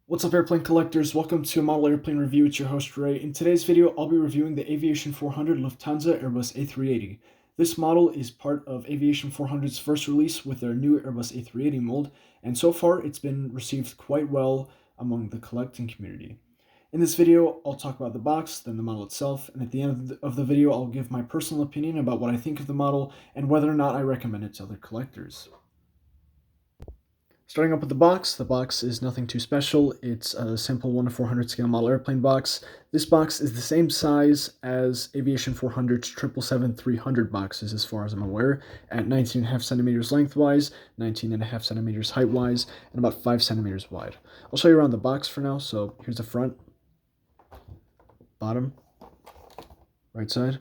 What's up, airplane collectors? Welcome to a model airplane review. It's your host Ray. In today's video, I'll be reviewing the Aviation 400 Lufthansa Airbus A380. This model is part of Aviation 400's first release with their new Airbus A380 mold, and so far it's been received quite well among the collecting community. In this video, I'll talk about the box, then the model itself, and at the end of the video, I'll give my personal opinion about what I think of the model and whether or not I recommend it to other collectors. Starting up with the box is nothing too special. It's a simple 1:400 scale model airplane box. This box is the same size as Aviation 400's 777-300 boxes as far as I'm aware, at 19.5 centimeters lengthwise, 19.5 centimeters height-wise, and about 5 centimeters wide. I'll show you around the box for now, so here's the front, bottom, right side,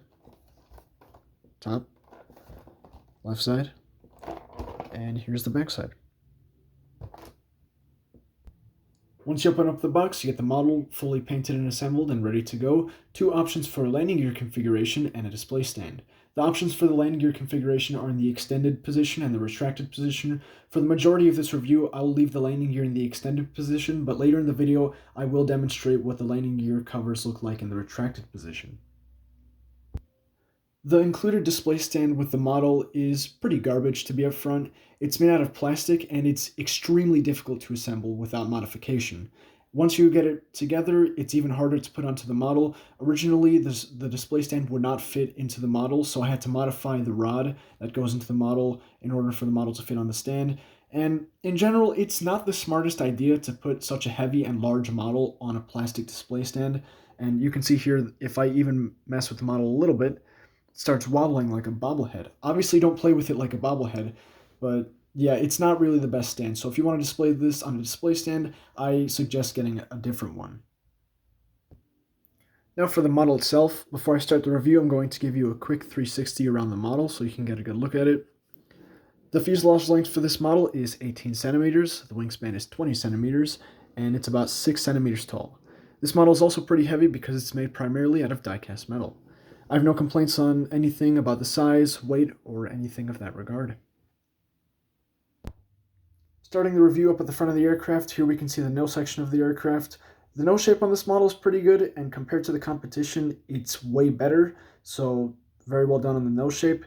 top, left side, and here's the back side. Once you open up the box, you get the model fully painted and assembled and ready to go. Two options for landing gear configuration and a display stand. The options for the landing gear configuration are in the extended position and the retracted position. For the majority of this review, I will leave the landing gear in the extended position, but later in the video, I will demonstrate what the landing gear covers look like in the retracted position. The included display stand with the model is pretty garbage, to be upfront. It's made out of plastic and it's extremely difficult to assemble without modification. Once you get it together, it's even harder to put onto the model. Originally, the display stand would not fit into the model, so I had to modify the rod that goes into the model in order for the model to fit on the stand. And in general, it's not the smartest idea to put such a heavy and large model on a plastic display stand. And you can see here, if I even mess with the model a little bit, starts wobbling like a bobblehead. Obviously, don't play with it like a bobblehead, but yeah, it's not really the best stand. So if you want to display this on a display stand, I suggest getting a different one. Now for the model itself, before I start the review, I'm going to give you a quick 360 around the model so you can get a good look at it. The fuselage length for this model is 18 centimeters, the wingspan is 20 centimeters, and it's about 6 centimeters tall. This model is also pretty heavy because it's made primarily out of die-cast metal. I have no complaints on anything about the size, weight, or anything of that regard. Starting the review up at the front of the aircraft, here we can see the nose section of the aircraft. The nose shape on this model is pretty good, and compared to the competition, it's way better, so very well done on the nose shape.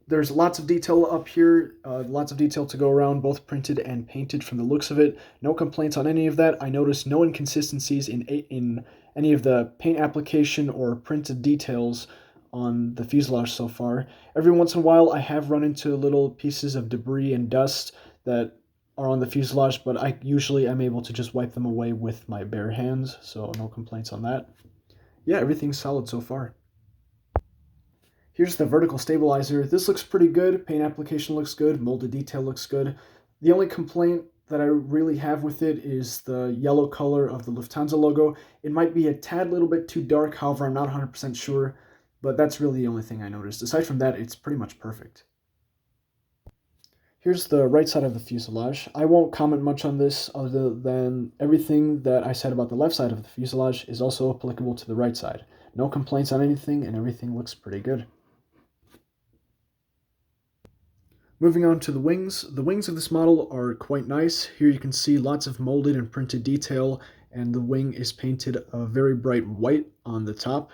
There's lots of detail up here, lots of detail to go around, both printed and painted from the looks of it. No complaints on any of that. I noticed no inconsistencies in any of the paint application or printed details on the fuselage so far. Every once in a while, I have run into little pieces of debris and dust that are on the fuselage, but I usually am able to just wipe them away with my bare hands, so no complaints on that. Yeah, everything's solid so far. Here's the vertical stabilizer. This looks pretty good. Paint application looks good. Molded detail looks good. The only complaint that I really have with it is the yellow color of the Lufthansa logo. It might be a tad little bit too dark, however, I'm not 100% sure, but that's really the only thing I noticed. Aside from that, it's pretty much perfect. Here's the right side of the fuselage. I won't comment much on this other than everything that I said about the left side of the fuselage is also applicable to the right side. No complaints on anything, and everything looks pretty good. Moving on to the wings of this model are quite nice. Here you can see lots of molded and printed detail, and the wing is painted a very bright white on the top.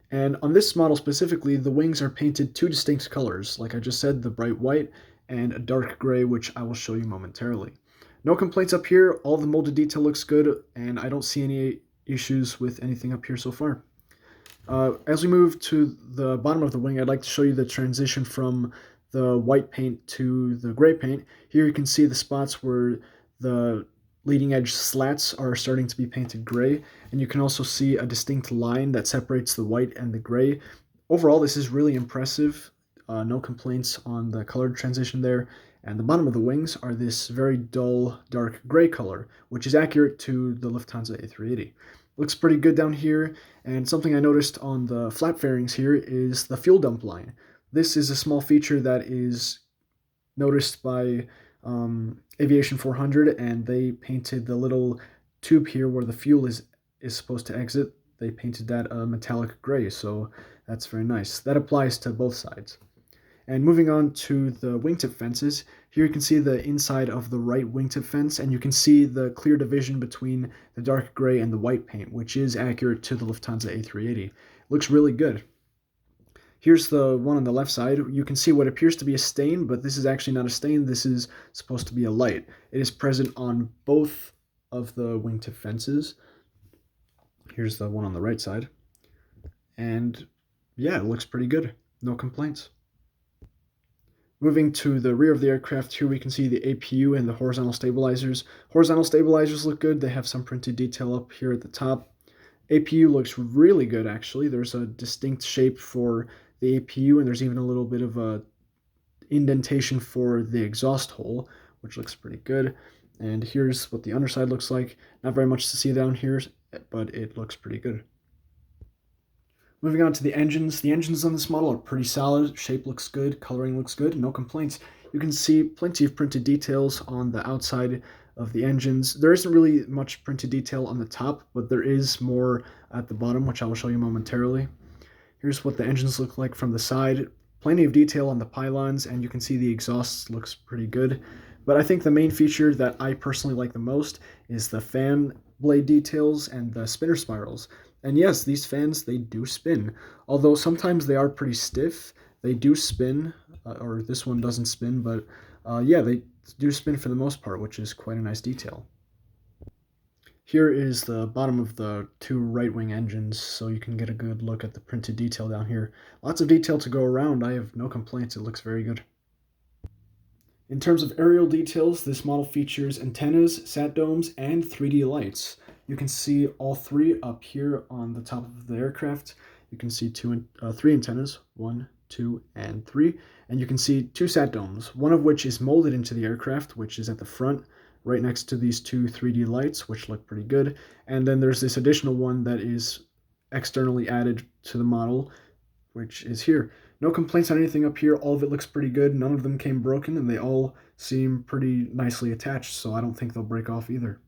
And on this model specifically, the wings are painted two distinct colors, like I just said, the bright white and a dark gray, which I will show you momentarily. No complaints up here, all the molded detail looks good, and I don't see any issues with anything up here so far. As we move to the bottom of the wing, I'd like to show you the transition from the white paint to the gray paint. Here you can see the spots where the leading edge slats are starting to be painted gray, and you can also see a distinct line that separates the white and the gray. Overall, this is really impressive. No complaints on the color transition there. And the bottom of the wings are this very dull, dark gray color, which is accurate to the Lufthansa A380. Looks pretty good down here, and something I noticed on the flap fairings here is the fuel dump line. This is a small feature that is noticed by Aviation 400, and they painted the little tube here where the fuel is supposed to exit. They painted that metallic gray, so that's very nice. That applies to both sides. And moving on to the wingtip fences, Here you can see the inside of the right wingtip fence, and you can see the clear division between the dark gray and the white paint, which is accurate to the Lufthansa A380. Looks really good. Here's the one on the left side. You can see what appears to be a stain, but this is actually not a stain. This is supposed to be a light. It is present on both of the wingtip fences. Here's the one on the right side. And yeah, it looks pretty good. No complaints. Moving to the rear of the aircraft, here we can see the APU and the horizontal stabilizers. Horizontal stabilizers look good. They have some printed detail up here at the top. APU looks really good, actually. There's a distinct shape for the APU, and there's even a little bit of a indentation for the exhaust hole, which looks pretty good. And here's what the underside looks like. Not very much to see down here, but it looks pretty good. Moving on to the engines. The engines on this model are pretty solid. Shape looks good, coloring looks good, no complaints. You can see plenty of printed details on the outside of the engines. There isn't really much printed detail on the top, but there is more at the bottom, which I will show you momentarily. Here's what the engines look like from the side. Plenty of detail on the pylons, and you can see the exhaust looks pretty good. But I think the main feature that I personally like the most is the fan blade details and the spinner spirals. And yes, these fans, they do spin. Although sometimes they are pretty stiff, they do spin, or this one doesn't spin, but yeah, they do spin for the most part, which is quite a nice detail. Here is the bottom of the two right-wing engines, so you can get a good look at the printed detail down here. Lots of detail to go around. I have no complaints. It looks very good. In terms of aerial details, this model features antennas, sat domes, and 3D lights. You can see all three up here on the top of the aircraft. You can see three antennas, 1, 2, and 3, and you can see two sat domes, one of which is molded into the aircraft, which is at the front, right next to these two 3D lights, which look pretty good. And then there's this additional one that is externally added to the model, which is here. No complaints on anything up here. All of it looks pretty good. None of them came broken, and they all seem pretty nicely attached, so I don't think they'll break off either.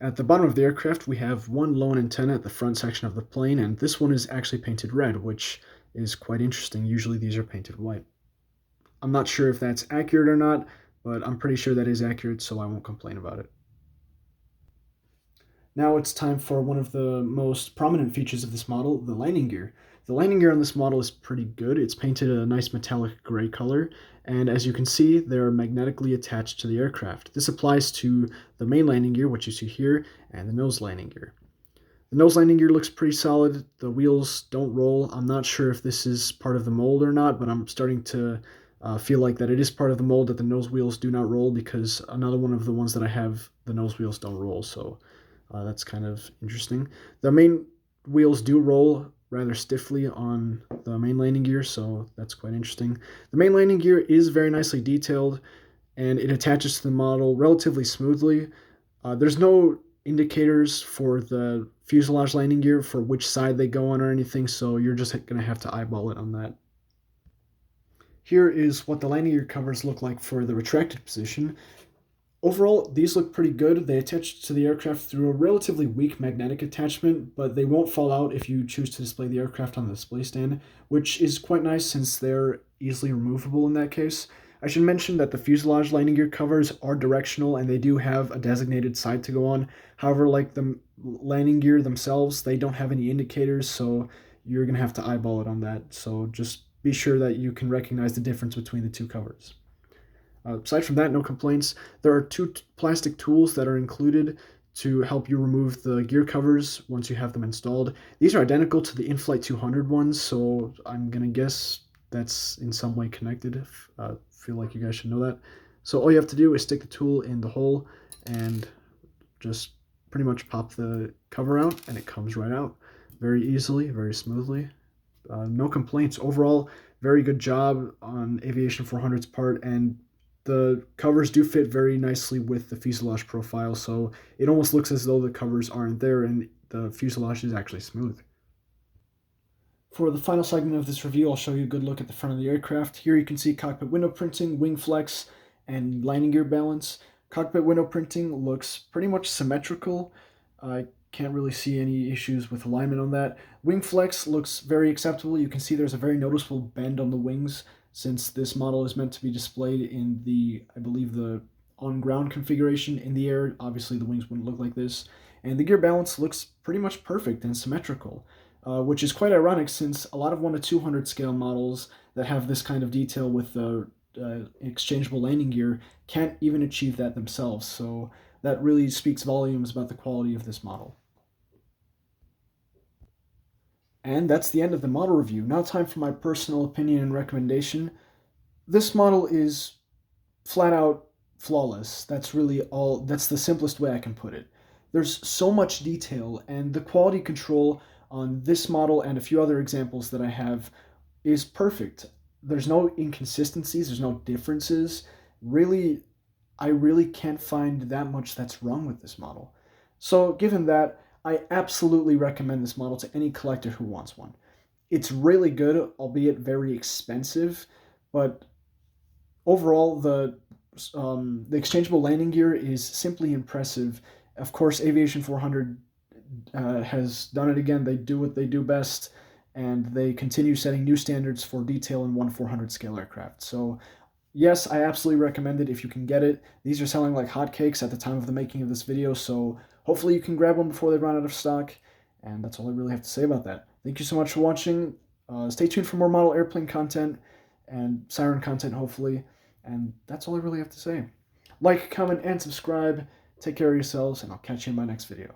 At the bottom of the aircraft, we have one lone antenna at the front section of the plane, and this one is actually painted red, which is quite interesting. Usually these are painted white. I'm not sure if that's accurate or not, but I'm pretty sure that is accurate, so I won't complain about it. Now it's time for one of the most prominent features of this model, the landing gear. The landing gear on this model is pretty good. It's painted a nice metallic gray color, and as you can see, they're magnetically attached to the aircraft. This applies to the main landing gear, which you see here, and the nose landing gear. The nose landing gear looks pretty solid. The wheels don't roll. I'm not sure if this is part of the mold or not, but I'm starting to feel like that it is part of the mold that the nose wheels do not roll, because another one of the ones that I have, the nose wheels don't roll, so that's kind of interesting. The main wheels do roll rather stiffly on the main landing gear, so that's quite interesting. The main landing gear is very nicely detailed, and it attaches to the model relatively smoothly. There's no indicators for the fuselage landing gear for which side they go on or anything, so you're just going to have to eyeball it on that. Here is what the landing gear covers look like for the retracted position. Overall, these look pretty good. They attach to the aircraft through a relatively weak magnetic attachment, but they won't fall out if you choose to display the aircraft on the display stand, which is quite nice since they're easily removable in that case. I should mention that the fuselage landing gear covers are directional and they do have a designated side to go on. However, like the landing gear themselves, they don't have any indicators, so you're going to have to eyeball it on that. So just be sure that you can recognize the difference between the two covers. Aside from that, no complaints. There are two plastic tools that are included to help you remove the gear covers once you have them installed. These are identical to the in-flight 200 ones, so I'm going to guess that's in some way connected. I feel like you guys should know that. So all you have to do is stick the tool in the hole and just pretty much pop the cover out, and it comes right out very easily, very smoothly. No complaints. Overall, very good job on Aviation 400's part, and the covers do fit very nicely with the fuselage profile, so it almost looks as though the covers aren't there and the fuselage is actually smooth. For the final segment of this review, I'll show you a good look at the front of the aircraft. Here you can see cockpit window printing, wing flex, and landing gear balance. Cockpit window printing looks pretty much symmetrical. I can't really see any issues with alignment on that. Wing flex looks very acceptable. You can see there's a very noticeable bend on the wings since this model is meant to be displayed in the, I believe, the on-ground configuration. In the air, obviously the wings wouldn't look like this, and the gear balance looks pretty much perfect and symmetrical, which is quite ironic since a lot of 1 to 200 scale models that have this kind of detail with the exchangeable landing gear can't even achieve that themselves, so that really speaks volumes about the quality of this model. And that's the end of the model review. Now time for my personal opinion and recommendation. This model is flat out flawless. That's really all, that's the simplest way I can put it. There's so much detail, and the quality control on this model and a few other examples that I have is perfect. There's no inconsistencies, there's no differences. Really, I really can't find that much that's wrong with this model. So, given that, I absolutely recommend this model to any collector who wants one. It's really good, albeit very expensive, but overall, the exchangeable landing gear is simply impressive. Of course, Aviation 400 has done it again. They do what they do best, and they continue setting new standards for detail in 1/400 scale aircraft. So, yes, I absolutely recommend it if you can get it. These are selling like hotcakes at the time of the making of this video, so hopefully you can grab one before they run out of stock. And that's all I really have to say about that. Thank you so much for watching. Stay tuned for more model airplane content and siren content, hopefully. And that's all I really have to say. Like, comment, and subscribe. Take care of yourselves, and I'll catch you in my next video.